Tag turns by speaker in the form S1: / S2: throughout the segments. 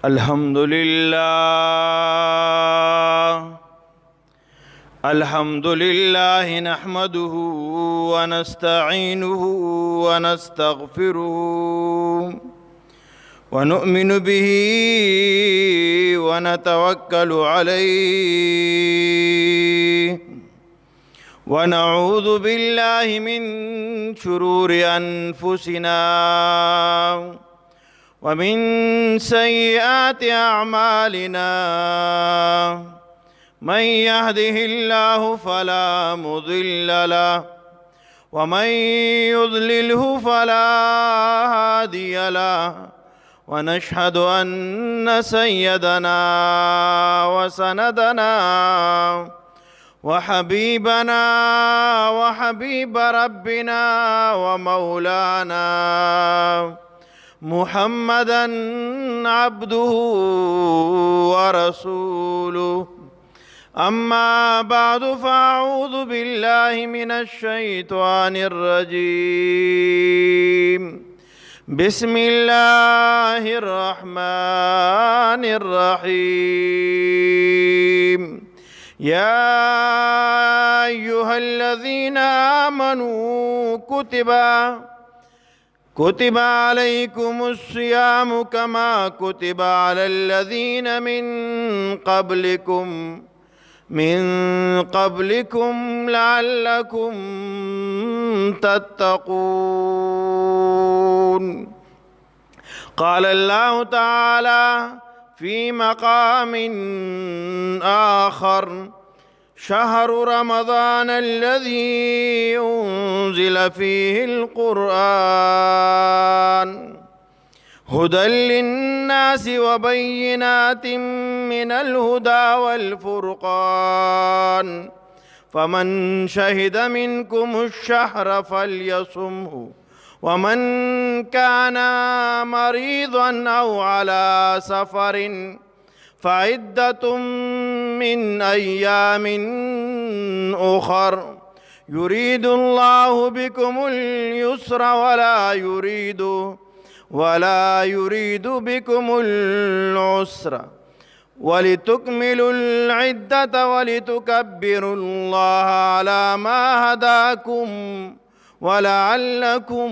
S1: الحمد لله نحمده ونستعينه ونستغفره ونؤمن به ونتوكل عليه ونعوذ بالله من شرور أنفسنا ومن سيئات أعمالنا من يهده الله فلا مضل له ومن يضلله فلا هادي له ونشهد أن سيدنا وسندنا وحبيبنا وحبيب ربنا ومولانا محمدًا عبده ورسوله. أما بعد فأعوذ بالله من الشيطان الرجيم. بسم الله الرحمن الرحيم. يا أيها الذين آمنوا كتب عليكم الصيام كما كتب على الذين من قبلكم لعلكم تتقون. قال الله تعالى في مقام آخر: شهر رمضان الذي أنزل فيه القرآن هدى للناس وبينات من الهدى والفرقان فمن شهد منكم الشهر فليصمه ومن كان مريضا أو على سفر فعدة من أيام أخر يريد الله بكم اليسر ولا يريد بكم العسر ولتكملوا العدة ولتكبروا الله على ما هداكم ولعلكم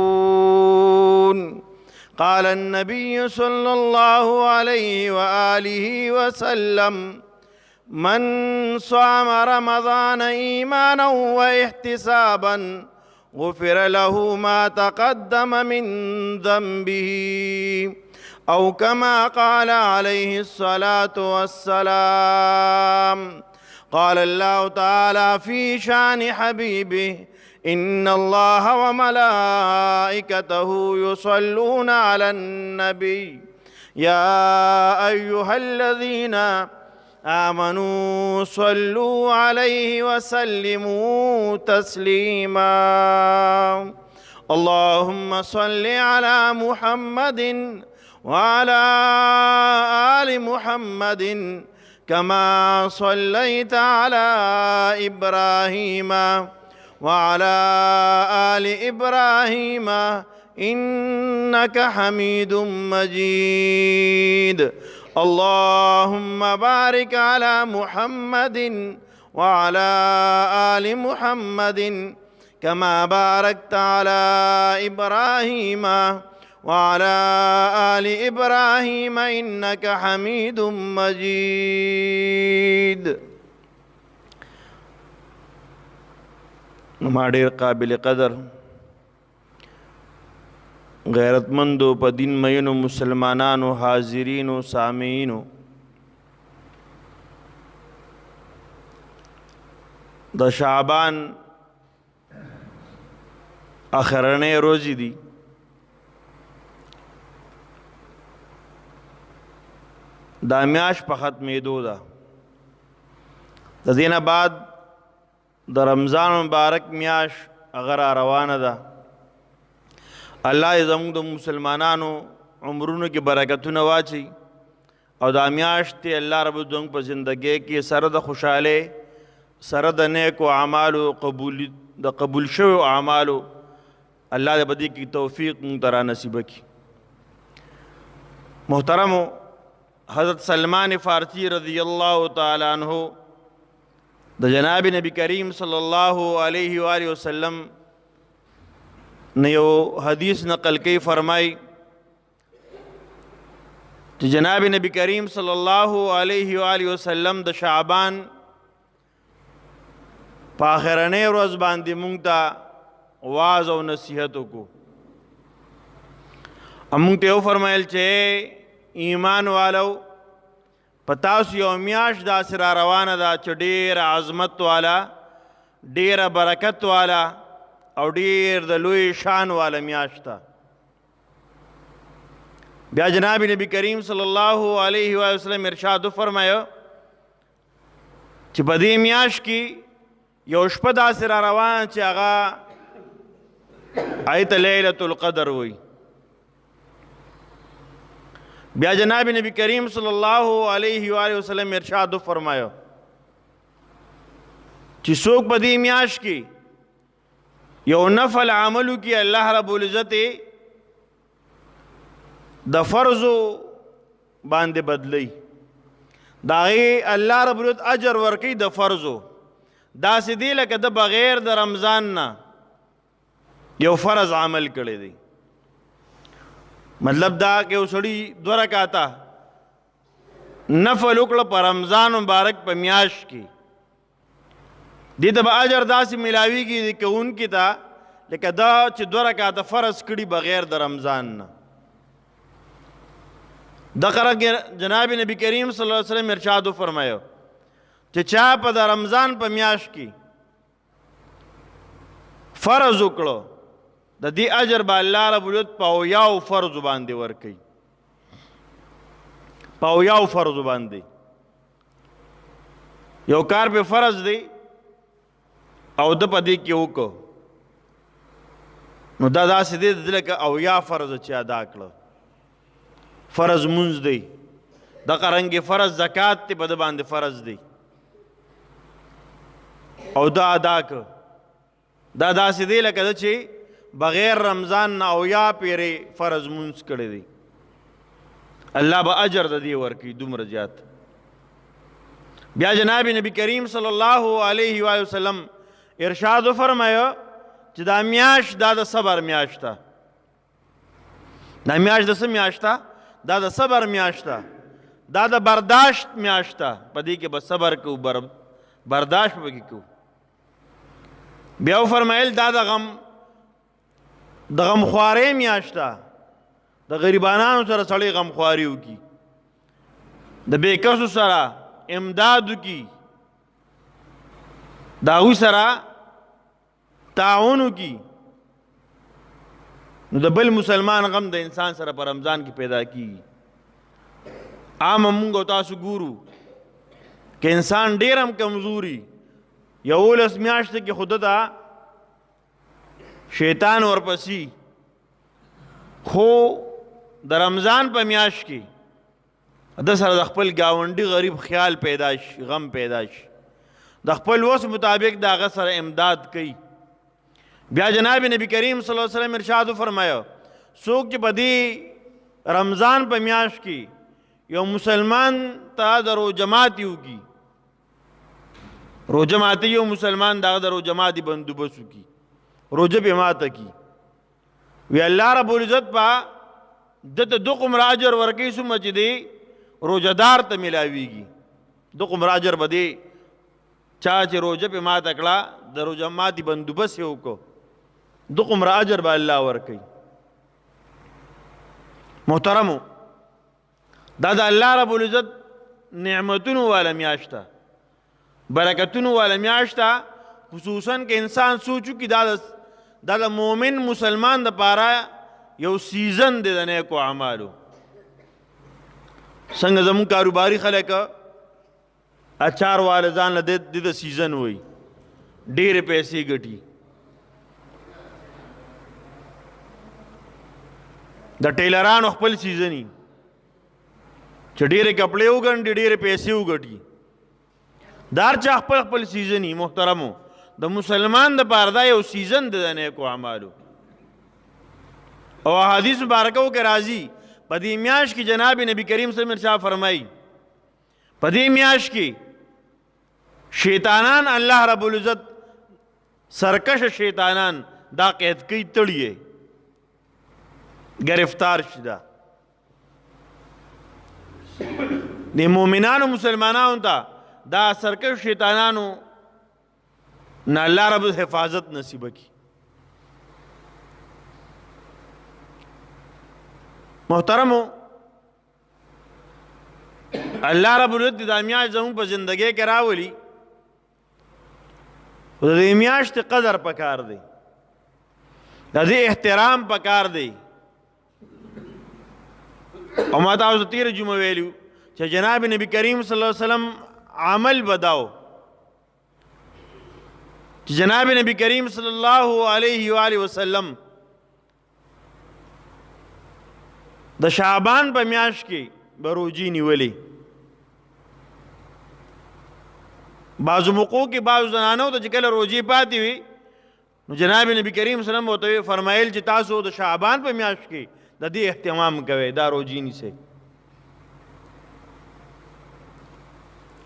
S1: تشكرون. قال النبي صلى الله عليه وآله وسلم: من صام رمضان إيمانا واحتسابا غفر له ما تقدم من ذنبه، أو كما قال عليه الصلاة والسلام. قال الله تعالى في شأن حبيبه: إن الله وملائكته يصلون على النبي يا أيها الذين آمنوا صلوا عليه وسلموا تسليما. اللهم صل على محمد وعلى آل محمد كما صليت على إبراهيم وعلى آل إبراهيم إنك حميد مجيد. اللهم بارك على محمد وعلى آل محمد كما باركت على إبراهيم وعلى آل إبراهيم إنك حميد مجيد. ما ډیر قابل قدر غیرتمندو په دین مینو مسلمانانو حاضرینو سامعینو، د شعبان اخرنۍ ورځې دي. دا میاشت په ختمېدو ده. د دې نه بعد د رمضان مبارک میاشت هغه را روانه ده. الله دې زموږ د مسلمانانو عمرونو کې برکتونه واچي او دا میاشت الله رب العزت په زندګۍ کې سره د خوشحالۍ سره د نیکو اعمالو قبول شویو اعمالو الله دې بدی کی توفیق مونږ ته را نصیب کړي. محترم حضرت سلمان فارسی رضی اللہ تعالیٰ عنہ د جناب نبی کریم صلی اللہ علیہ وآلہ وسلم نے یو حدیث نقل کی فرمائی کہ جناب نبی کریم صلی اللہ علیہ وآلہ وسلم د شعبان په آخرنۍ ورځ باندې مونږ ته واعظ او نصیحت وکړو. مونږ ته یو فرمایل چې ایمان والو په تاسو یو میاشت داسې را روانه ده چې ډېره عظمت والا، ډېره برکت والا او ډېر د لوی شان والا میاشت ده. بیا جناب نبی کریم صلی الله علیه وسلم ارشاد فرمایو چې په دې میاشت کې یو شپه داسې را روان چې هغه هغې ته لیلة القدر وایي. بیا جناب نبی کریم صلی الله علیه وآلہ وسلم ارشاد فرمایو چې څوک په دې میاشت کې یو نفل عملو کې الله رب العزت د فرضو باندې بدلی، د هغې الله رب العزت اجر ورکوي د فرضو. داسې دی لکه د بغیر د رمضان نه یو فرض عمل کړی دی. مطلب دا کہ وہ سڑی 2 رکعاتا نفل اکڑ پر رمضان مبارک پر میاش کی دی تا با اجر دا سی ملاوی کی دی کہ ان کی تا لیکن دا چی 2 رکعاتا فرض کڑی بغیر دا رمضان نا. دا قرآن جناب نبی کریم صلی اللہ علیہ وسلم ارشاد فرمایو چی چا پا دا رمضان پر میاش کی فرض اکڑو د دې اجر به الله رب العزت په اویاو فرضو باندې ورکوي، په اویاو فرضو باندې. یو کار پې فرض دی او ده په دې کې وکړو نو دا داسې دی د ده لکه اویا فرض چې ادا کړه. فرض مونځ دی، دغه رنګې فرض زکات دی په ده باندې فرض دی او دا ادا کړه. دا داسې دی لکه ده چې بغیر رمضان نه اویا پیرې فرض مونځ کړی دی. الله به اجر د دې ورکوي دومره زیات. بیا جناب نبی کریم صلی الله علیه و وسلم ارشاد فرمایو چې دا میاشت دا د صبر میاشت ده. دا میاشت د څه میاشت ده؟ دا د صبر میاشت ده، دا د برداشت میاشت ده. په دې کې به صبر کوو، برداشت به پکې کوو. بیا فرمایل دا د غمخوارۍ میاشت ده، د غریبانانو سره سړی غمخواري وکړي، د بېکسو سره امداد وکړي، د هغوی سره تعاون وکړي. نو د بل مسلمان غم د انسان سره په رمضان کې پیدا کیږي. عامه مونږ او تاسو ګورو که انسان ډېر هم کمزوري 11 میاشتې کې خو ده شیطان ورپسې، خو د رمضان په میاشت کې د سره د خپل ګاونډي غریب خیال پیدا شي، غم پیدا شي، د خپل وس مطابق د هغه سره امداد کوي. بیا جناب نبی کریم صلی الله علیه وسلم ارشاد فرمایو څوک چې په دې رمضان په میاشت کې یو مسلمان ته د روژه ماتي وکړي، روژه ماتي یو مسلمان دغه د روژه ماتي بندوبست وکړي، روجه پې ماته کی، وی الله رب العزت په ده ته دومره اجر ورکوي څومره چې دی روژهدار ته میلاویږي. دومره اجر به دی چا چې روژه پې ماته کړه، د روژه ماتي بندوبست یې وکړو، دومره اجر به الله ورکوي. محترمو دا د الله رب العزت نعمتونو والا میاشت ده، برکتونو والا میاشت ده. خصوصاً که انسان سوچو کہ دا د مومن مسلمان د پاره یو سیزن دی د نیکو اعمالو. څنګه زموږ کاروباري خلک اچار والا ځان له د سیزن وایي، ډېرې پیسې ګټي. د ټیلرانو خپل سیزني چې ډېرې کپړې وګنډي، ډېرې پیسې وګټي. دا هر چا خپل خپل سیزني. محترمو د مسلمان د پاره دا یو سیزن دی د نیکو اعمالو. او حدیث مبارکو کې راځي په دې میاشت کې جناب نبی کریم صلی الله علیه وسلم فرمایي په دې میاشت کې شیطانان الله رب العزت سرکش شیطانان دا قید کوي تړي گرفتار شي دا د مؤمنانو مسلمانانو ته دا سرکش شیطانانو نه الله رب حفاظت نصیب کی. محترمو الله رب العزت دا میاشت زموږ په زندګۍ کې راولي خو د دې میاشتې قدر پکار دی د دې احترام پکار دی. او ما تاسو ته تېره جمعه ویلي چې جناب نبی کریم صلی الله علیه وسلم عمل بداو چې جناب نبی کریم صلی الله علیه و آله وسلم د شعبان په میاشت کې به روجې نیولې. بعضو موقعو کې بعضو زنانو ته چې کله روجې پاتې وي نو جناب نبی کریم صلی الله علیه وسلم ورته فرمایل چې تاسو د شعبان په میاشت کې د دې اهتمام کوئ دا روجې نیسئ.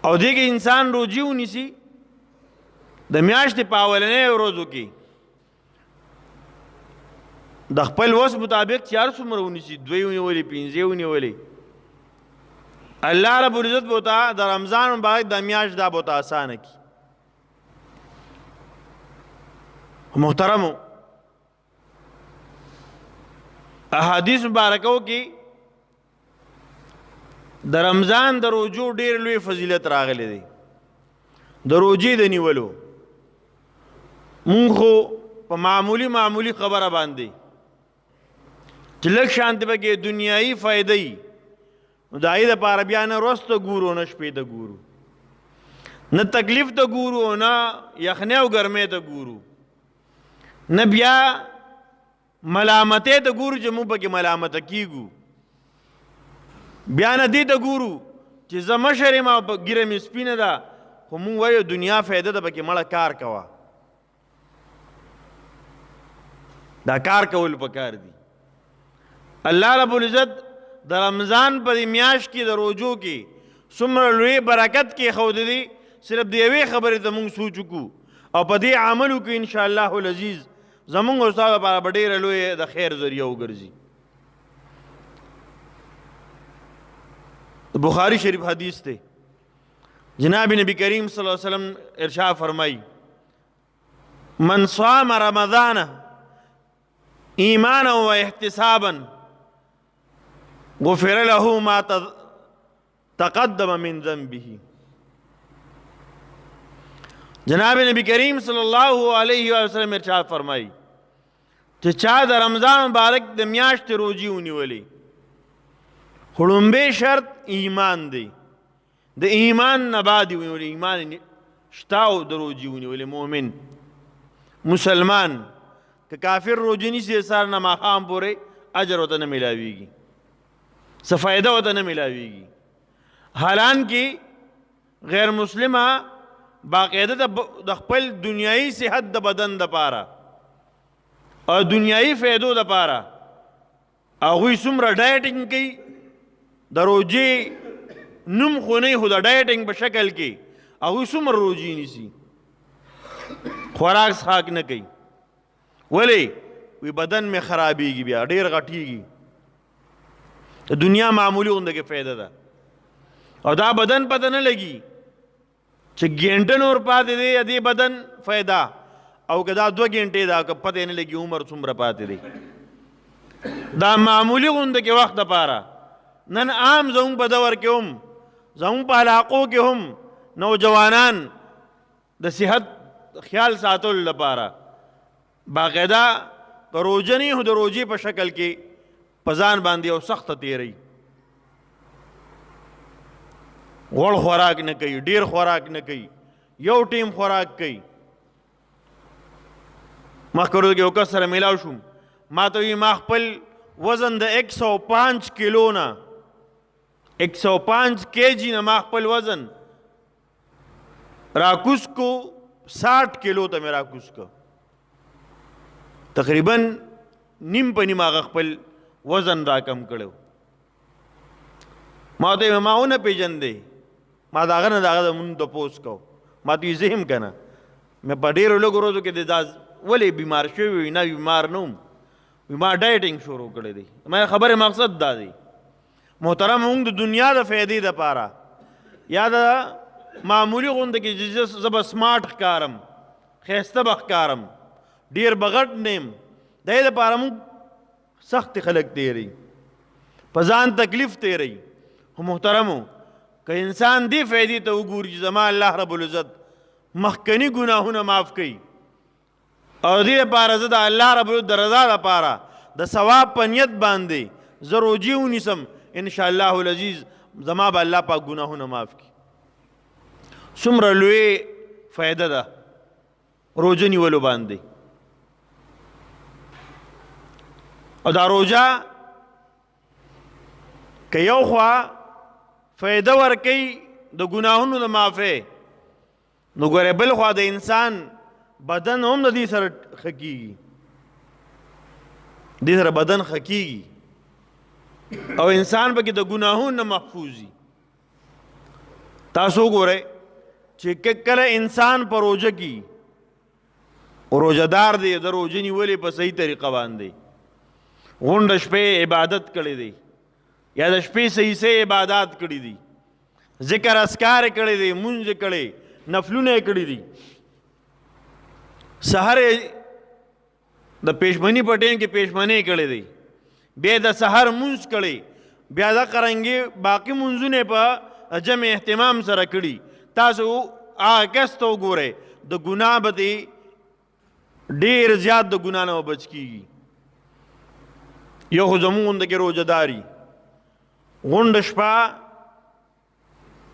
S1: او دې کې انسان روجې ونیسي د میاشتې په اولنیو ورځو کې د خپل وس مطابق چې هر څومره ونیسي 2 ونیولې 5 ونیولې الله رب العزت به ورته د رمضان مبارک د میاشت دا به ورته اسانه کړي. محترمو احادیث مبارکو کې د رمضان د روجو ډېر لوی فضیلت راغلی دی. د روجې د نیولو مونږ خو په معمولی خبره باندې چې لږ شانتې پکې دنیایي فایده وي نو د هغې دپاره بیا نه ورځ ته ګورو نه شپې ته ګورو نه تکلیف ته ګورو نه یخنۍ او ګرمۍ ته ګورو نه بیا ملامتۍ ته ګورو چې موږ پکې ملامته کیږو بیا نه دې ته ګورو چې زه مشر یم او ګیره مې سپینه ده خو موږ وایو دنیا فایده ده پکې مړه کار کوه دا کار کول پکار دي. الله رب العزت د رمضان په میاشت کې د روجو کې څومره لوی برکت کې ښودلی دی صرف د یوې خبرې ته موږ سوچ وکړو او په دې عمل وکړو انشاءالله العزیز زمونږ او ستاسو لپاره به ډېره لویه د خیر ذریعه وګرځي. بخاری شریف حدیث دی جناب نبی کریم صلی اللہ علیہ وسلم ارشاد فرمائی من صام رمضان ایمانا و احتسابا غفر له ما تقدم من ذنبه. جناب نبی کریم صلی اللہ علیہ وسلم ارشاد فرمائی چې چا د رمضان مبارک د میاشتې روجې ونیولې خو لومبی شرط ایمان دی د ایمان نه بعد ونیولې ایمان شته او د روجې ونیولې مؤمن مسلمان که کافر روجې نیسي سهار نه ماښام پورې اجر ورته نه میلاویږي څه فایده ورته نه میلاویږي حالانکې غیر مسلمه باقاعده د خپل دنیایي صحت د بدن دپاره او دنیایي فایدو دپاره هغوی څومره ډایټنګ کوي د روجې نوم خو نه خو د ډایټنګ په شکل کې هغوی څومره روجې نیسي خوراک څښاک نه کوي ولې وی بدن مې خرابېږي بیا ډېر غټېږي د دنیا معمولي غونده کې فایده ده او دا بدن پته نه لګي چې ګینټه نور پاتې دی دې بدن فایده او که دا 2 ګینټې ده که پته نه لګي عمر څومره پاتې دی دا معمولي غونده کې وخت دپاره نن عام زموږ په دور کې هم زموږ په علاقو کې هم نوجوانان د صحت خیال ساتلو لپاره باقاعده په روژه نه خو د روژې په شکل کې په ځان باندې یو سخته تېروي غوړ خوراک نه کوي ډېر خوراک نه کوي یو ټیم خوراک کوي مخکې ورځ کې یو کس سره میلاو شوم ما ته وایي ما خپل وزن د 105 کیلو نه 105 کیجي نه ما خپل وزن راکوز کو 60 کیلو ته مې راکوز کو تقریبا نیم په نیم هغه خپل وزن راکم کړو ما ته ما ونه پیژندې ما د هغه نه د هغه د مونږ تپوس کو ما ته زه هم که نه مې په ډېرو لږو روزو کې د دا ولې بیمار شوی نه بیمار نه وم ما ډایټینګ شروع کړی دی ما خبرې مقصد دا دی محترم مونږ د دنیا د فایدې دپاره یا د معمولي غونډه کې چې زه به سمارټ ښکارم ښایسته به ښکارم ډېر به غټ نیم د دې دپاره مونږ سخت خلک تېروي په ځان تکلیف تېروي خو محترمو که انسان دې فایدې ته وګوري چې زما الله رب العزت مخکني ګناهونه معاف کوي او دې لپاره زه د الله رب العزت د رضا لپاره د ثواب په نیت باندې زه روجې ونیسم انشاءالله العزیز زما به الله پاک ګناهونه معاف کړي څومره لوی فایده ده روژه نیولو باندې او دا روژه که یو خوا فایده ورکوي د ګناهونو د معافۍ نو ګورې بل خوا د انسان بدن هم د دې سره ښه کېږي دې سره بدن ښه کېږي او انسان پکې د ګناهونو نه محفوظ وي تاسو وګورئ چې کله انسان په روژه کې روژهدار دی د روژې نیولې په صحیح طریقه باندې غونډه شپې عبادت کړی دی یا د شپې صحیح صحیح عبادات کړي دي ذکر اذکار کړی دی مونځ کړی نفلونه کړي دي سحر د پېشمني په ټیم کې پېشمنۍ کړی دی بیا د سحر مونځ کړی بیا د قرنګې باقي مونځونه په جمع اهتمام سره کړي تاسو هغه کس ته وګورئ د ګناه به دی ډېر زیات د ګناه نه بچ کېږي یو خو زموږ غونډه کې روژهداري غونډه شپه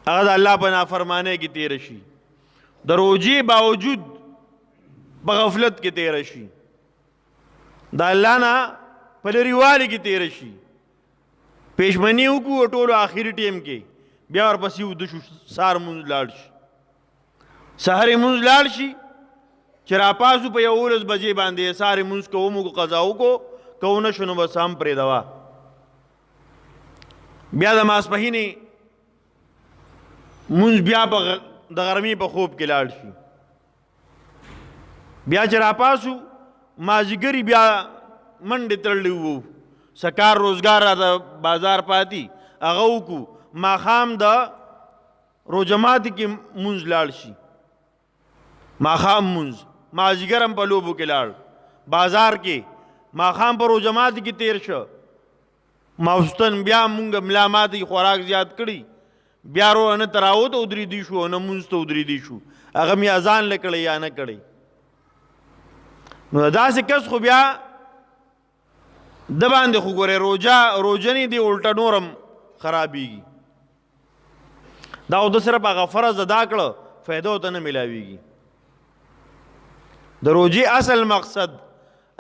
S1: هغه د الله په نافرمانۍ کې تېره شي د روژې باوجود په غفلت کې تېره شي د الله نه په لرېوالي کې تېره شي پېشمني وکړو ټولو آخري ټیم کې بیا ورپسې وده شو سهار مونځ لاړ شي سحر مونځ لاړ شي چې راپاسو په 11 بجې باندې سهار مونځ کوو موږ قضا وکړو که ونه شو نو بس هم پرېږدوه بیا د ماسپښینې مونځ بیا د غرمې په خوب کې لاړ شي بیا چې راپاسو مازدیګري بیا منډې تړلی وو سکار روزګار را د بازار پاتې هغه وکړو ماښام د روژه ماتي کې مونځ لاړ شي ماښام مونځ مازدیګر هم په لوبو کې لاړ بازار کې ماښام په روژه ماتي کې تیر شه ماوستن بیا مونږ ملا ماتي خوراک زیات کړي بیا رو نه تراوت ودرېدي شو نه مونځ ته ودرېدي شو هغه مې اذان له کړی یا نه کړی نو داسې کس خو بیا د باندې خو ګورې روژه نه دی الټه نورم خرابېږي دا او د صرف هغه فرض ادا کړه فایده ورته نه میلاویږي د روژې اصل مقصد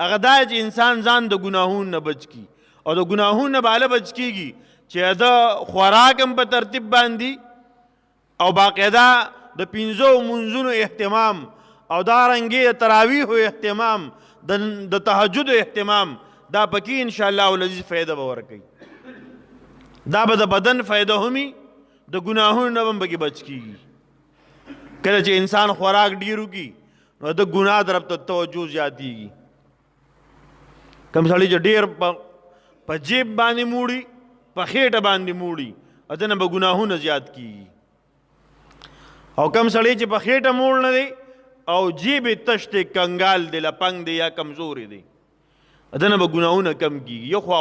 S1: هغه دا چې انسان ځان د ګناهونو نه بچ کړي او د ګناهونو نه باله بچ کېږي چې د خوراک هم په ترتیب باندې او باقاعده د 5 منځونو اهتمام او دارنګې د تراویحو اهتمام د تهجد اهتمام دا پکې انشاءالله العزیز فایده به ورکوي دا به د بدن فایده همي د ګناهونو نه هم پکې بچ کېږي کله چې انسان خوراک ډېر وکړي نو د ګناه طرف ته توجه زیاتېږي کوم سړی چې ډېر په جیب باندې موړي په خېټه باندې موړي دنه به ګناهونه زیات کېږي او کوم سړی چې په خېټه موړ نه دی او جیب یې تش دی کنګال دی لپنګ دی یا کمزوري دی دنه به ګناهونه کم کېږي یو خوا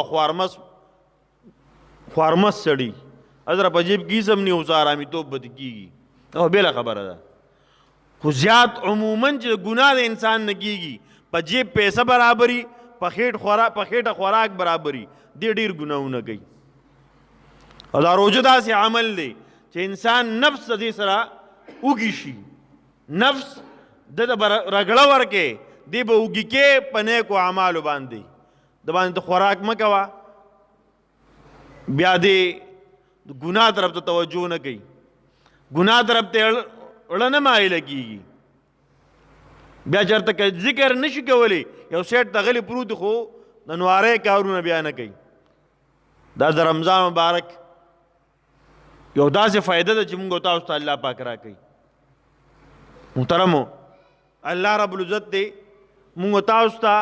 S1: خوارمس سړي ازره په جیب کې سم نه اوس آرامیتوب به کېږي او بېله خبره ده خو زیات عموما چې ګناه د انسان نه کېږي په جیب پیسه برابري په خېټه خوراک برابري دې ډېر ګناهونه کوي او دا روژه داسې عمل دی چې انسان نفس د دې سره وږي شي نفس د رګړه ورکې دی به وږي کې په نیکو اعمالو باندې د باندې خوراک مه کوه بیا دې ګناه طرف ته توجه نه کوي ګناه طرف ته اړه نه مایله کېږي بیا چېرته که ذکر نشي کولی یو سیټ ته غلی پروت خو د نوارۍ کارونه بیا نه کوي دا د رمضان مبارک یو داسې فایده ده چې موږ تاسو ته الله پاک راکوي. محترمو، الله رب العزت دی موږ تاسو ته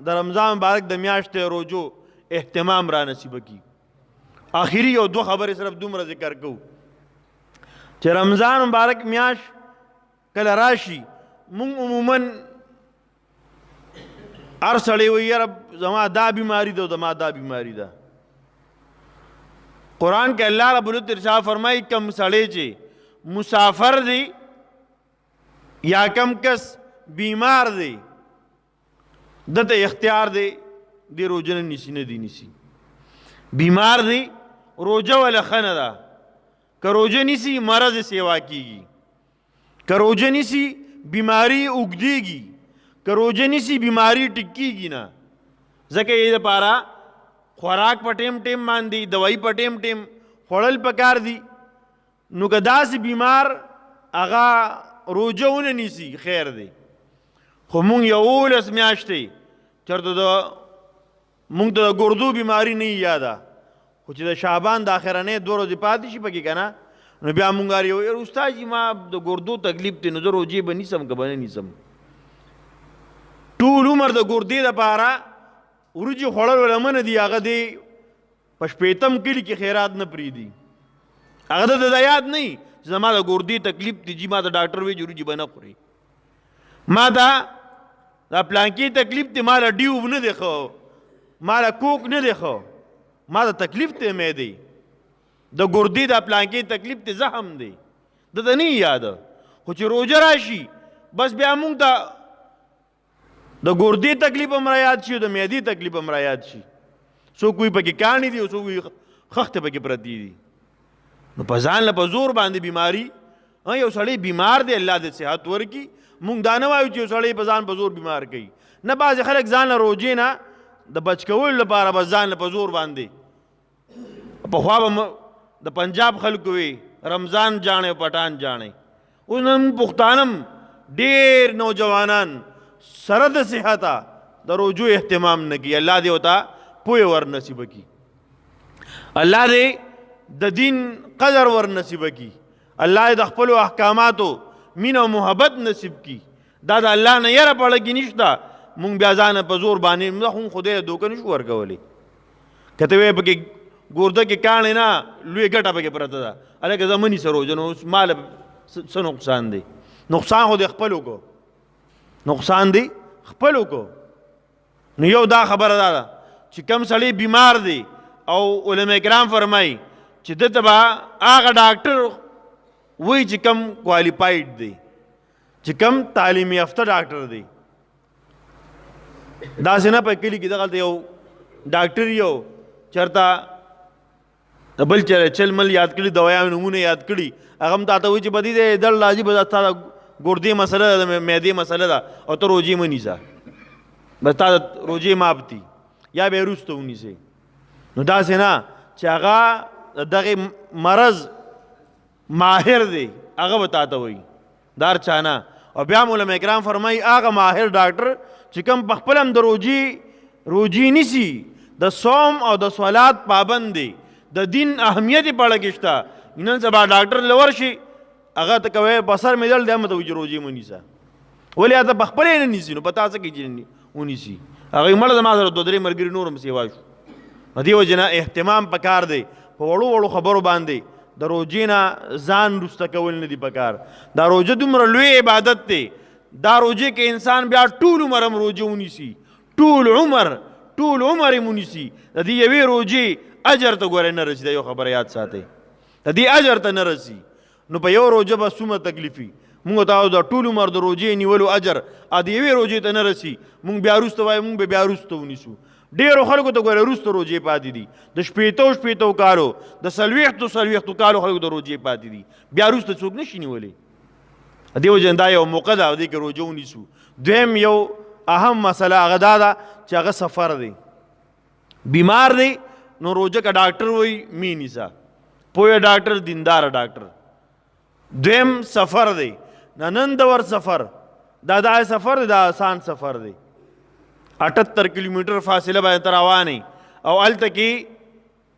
S1: د رمضان مبارک د میاشتې روجو اهتمام را نصیب کړي. آخري یو دوه خبرې صرف دومره ذکر کوو چې رمضان مبارک میاشت کله راشي موږ عموما هر سړی وایي یاره زما دا بیماري ده او زما دا بیماري ده. قرآن کې الله رب العزت ارشاد فرمایي کم سړی چې مسافر دی یا کم کس بیمار دی دته اختیار دی دی روجه نه نیسي نه دی نیسي. بیمار دی روجه ولا ښه نه ده. که روجه نیسي مرض سیوا کیږي، که روجه نیسي بیماری اوږدېږي، که روجه نیسي بیماری ټیکېږي نه. ځکه یې دپاره خوراک په ټیم ټیم باندې دوايي په ټیم ټیم خوړل پکار دي. نو که داسې بیمار هغه روجه ونه نیسي خیر دی. خو مونږ 11 میاشتې چېرته مونږ ته د ګردو بیماري نه یاده، خو چې د شعبان د اخرنۍ 2 ورځې پاتې شي پکې که نه نو بیا مونږ هر یو استاد جي ما د ګردو تکلیف دی نو زه روجې به نیسم که به نه نیسم. ټول عمر د ګردې دپاره وریجې خوړل وله منه دي. هغه دی په شپېتم کلي کې خیرات نه پرېږدي. هغه ته د یاد نه وي چې زما د ګردې تکلیف دی، جي ما د ډاکټر وایي چې وریجې به نه خوري. ما ته دا پلانکې تکلیف دی، ما له ډیوب نه دی ښه، ما له کوک نه دی ښه، ما ته تکلیف دی معدې د ګردې دا پلانکې تکلیف دی زخم دی دته نه یاده. خو چې روجه راشي بس بیا مونږ ته د ګردې تکلیف هم را یاد شي او د معدې تکلیف هم را یاد شي. څوک وایي پکې کاڼي دي او څوک وایي خښتې پکې پرتې دي. نو په ځان له په زور باندې بیماري یو سړی بیمار دی الله دې صحت ورکړي. مونږ دا نه وایو چې یو سړی په ځان په زور بیمار کوي نه. بعضې خلک ځان له روجې نه د بچ کولو لپاره بس ځان له په زور باندې. پخوا به د پنجاب خلکو وي رمضان جاڼې او پټان جاڼې. اوس نن پښتانم ډېر نوجوانان سره د صحته د روجو اهتمام نه کوي. الله دې ورته پوهه ور نصیبه کړي، الله دې د دین قدر ور نصیبه کړي، الله دې د خپلو احکاماتو مینه او محبت نصیب کړي. دا د الله نه یره په لږې نشته. مونږ بیا ځان په زور باندې موږ خو خدای ته دوکه نشو ورکولی. که ته وایې پکې ګورده کې کاڼې نه لوی ګټه پکې پرته ده هلکه زه مه نیسه روژه نو اوس ماله څه نقصان دی؟ نقصان خو دې خپل وکړو، نقصان دی خپل وکړو. نو یو دا خبره دا ده چې کم سړی بیمار دی او علما کرام فرمایي چې دته به هغه ډاکټر وایي چې کم کوالیفاید دی، چې کم تعلیم یافته ډاکټر دی. داسې نه په کلي کې دغلته یو ډاکټر یو چېرته د بل چل مل یاد کړي دوایانو نومونه یاد کړي هغه هم تاته وایي چې په دې دړ راځي به ستا د ګردې مسله ده د معدې مسله ده او ته روجې مه نیسه بس تا د روجې معاف دي یا به یې وروسته ونیسې. نو داسې نه چې هغه د دغې مرض ماهر دی هغه به تاته وایي دا هر چا نه. او بیا هم علما کرام فرمایي هغه ماهر ډاکټر چې کوم په خپل هم د روجې نیسي، د صوم او د صلات پابند دی، د دین اهمیت یې په اړه کې شته. نن سبا ډاکټر له ورشي هغه ته کوی بسر مې دل دی هم ته وایي چې روجې مه نیسه. ولې هغه په خپل یې نه نیسي نو په تا څه کوي چې ونیسي؟ هغه مړه زما سره 2-3 ملګري نور هم سیوا شو. دې وجې نه اهتمام پکار دی په وړو وړو خبرو باندې. د روجې نه ځان رسته کول نه دي پکار. دا روجه دومره لوی عبادت دی. دا روجې کې انسان بیا ټول عمر هم روجه ونیسي، ټول عمر یې ونیسي. د دې یوې روجې اجر ته ګورئ نه رسي. دا یو خبره یاد ساتئ، د دې اجر ته نه رسي. نو په یو روجه به څومره تکلیفي مونږ ته د ټول عمر د روجې نیولو اجر د یوې روجې ته نه رسي. مونږ بیا وروسته وایو مونږ به بیا وروسته ونیسو. ډېرو خلکو ته ګوره وروسته روجې پاتې دي، د 40 کالو د 40 کالو خلکو ته روجې پاتې دي، بیا وروسته څوک نشي نیولی. دې وجې دا یو موقع ده دې کې روجه ونیسو. دویم یو اهم مسله هغه دا ده چې هغه سفر دی، بیمار دی نو روجه که ډاکټر وایي مې نیسه، پوهه ډاکټر دیندار ډاکټر. دویم سفر دی، نن دور سفر دا سفر دی، دا آسان سفر دی. 78 کیلومیټر فاصله باندې ته روان یې او هلته کې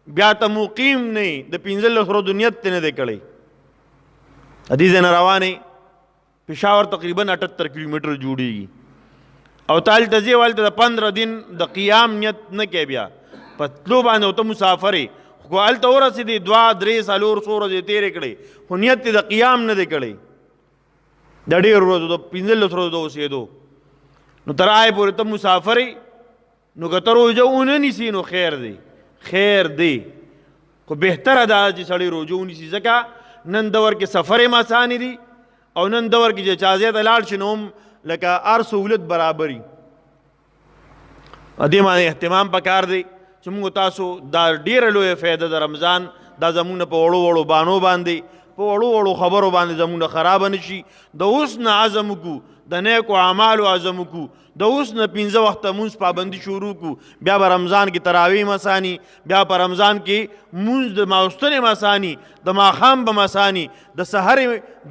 S1: بیا ته مقیم نه د 15 ورځو نیت نه دی کړی. حدیث نه روانې پېښور تقریبا 78 کیلومتر جوړیږي او تال ته ځې والته د 15 دن د قیام نیت نه کوي. بیا په تلو باندې ته مسافر یې خو هلته ورسېدې 2 3 4 څو ورځې تېرې کړې خو نیت د قیام نه دی کړی د ډېرو ورځو د 15 ورځو د اوسېدو. نو تر هغې پورې ته مسافر یې نو که ته روژه ونه نیسي نو خیر دی خو بهتره ده چې سړی روژه ونیسي ځکه نن دور کې سفر هم اسانې دي او نن دور کې چې چا ځای ته لاړ شي نو هم لکه هر سهولت برابري. دې باندې اهتمام پکار دی چې موږ تاسو دا ډېره لویه فایده د رمضان دا زموږ نه په وړو وړو بانو باندې په وړو وړو خبرو باندې زموږ نه خرابه نه شي. د اوس نه عزم وکړو د نیکو اعمالو عزم وکړو د اوس نه 15 وخته مونځ پابندي شروع کړو. بیا به رمضان کې تراویح مسانی بیا په رمضان کې مونځ د ماوستنې مسانی د ماښام به مسانی د سحر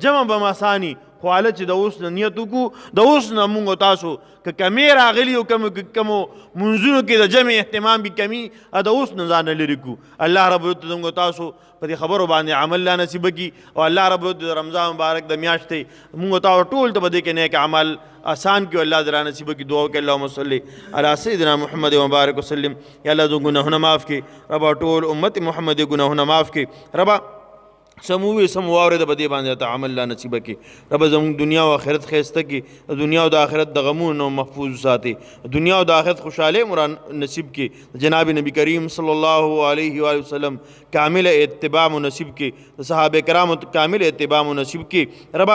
S1: جمع به مسانی. خو حاله چې د اوس نه نیت وکړو د اوس نه مونږ تاسو که کمې راغلي او کمو منځونو کې د جمع اهتمام به کمی د اوس نه ځان لرې کړو. الله رب العزت زموږ تاسو په دې خبرو باندې عمل لا نصیب کړي او الله رب العزت د رمضان مبارک د میاشتې مونږ تاسو ټول ته په دې کې نیک اعمال آسان کړي الله دې را نصیب کړي. دعا وکړئ اللهم صل علی سیدنا محمد وبارک وسلم. یا الله زموږ ګناهونه معاف کړي ربا ټول امت محمد ګناهونه معاف کړي ربا سموي سم واورې د بدی باندې ته عمل لا نصیب کړي رب زموږ دنیا او آخرت ښایسته کړي دنیا او د آخرت د غمونو محفوظ ساتي دنیا او د آخرت خوشحالۍ مران نصیب کړي جناب نبی کریم صلی الله علیه و وسلم کامل اتباع نصیب کړي د صحابه کرامو کامل اتباع نصیب کړي رب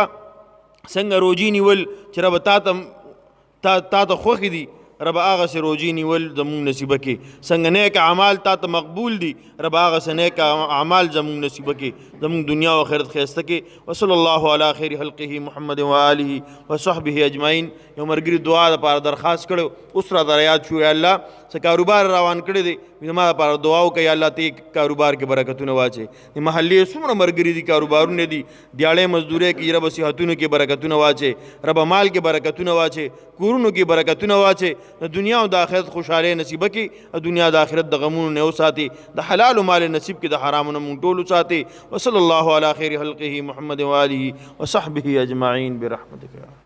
S1: څنګه روجي نیول چې رب تا ته خوښ دي رب هغه سې روجي نیول زموږ نصیب کړي څنګه نیک اعمال تا ته مقبول دي رب هغه سې نیک اعمال زموږ نصیب کړي زموږ دنیا او آخرت ښایسته کړي. وصلی الله علی خیر خلقه محمد و آله وصحبه اجمعین. یو ملګري دعا دپاره درخواست کړی اوس راته یاد شو یا الله څه کاروبار روان کړی دی زما دپاره دعا وکړئ یا الله ته کاروبار کې برکتونه واچوي. د محلې څومره ملګري دي کاروبارونه دي دیاړې مزدورۍ کوي رب صحتونو کې برکتونه واچوي رب مال کې برکتونه واچوي کورونو کې برکتونه واچوي د دنیا او د آخرت خوشحالۍ نصیب کړي دنیا د آخرت د غمونو نه وساتي د حلال مال نصیب کړي د حرامو نه مونږ ټول وساتي. وصلی الله علی خیر خلقه محمد و آله وصحبه اجمعین برحمتک.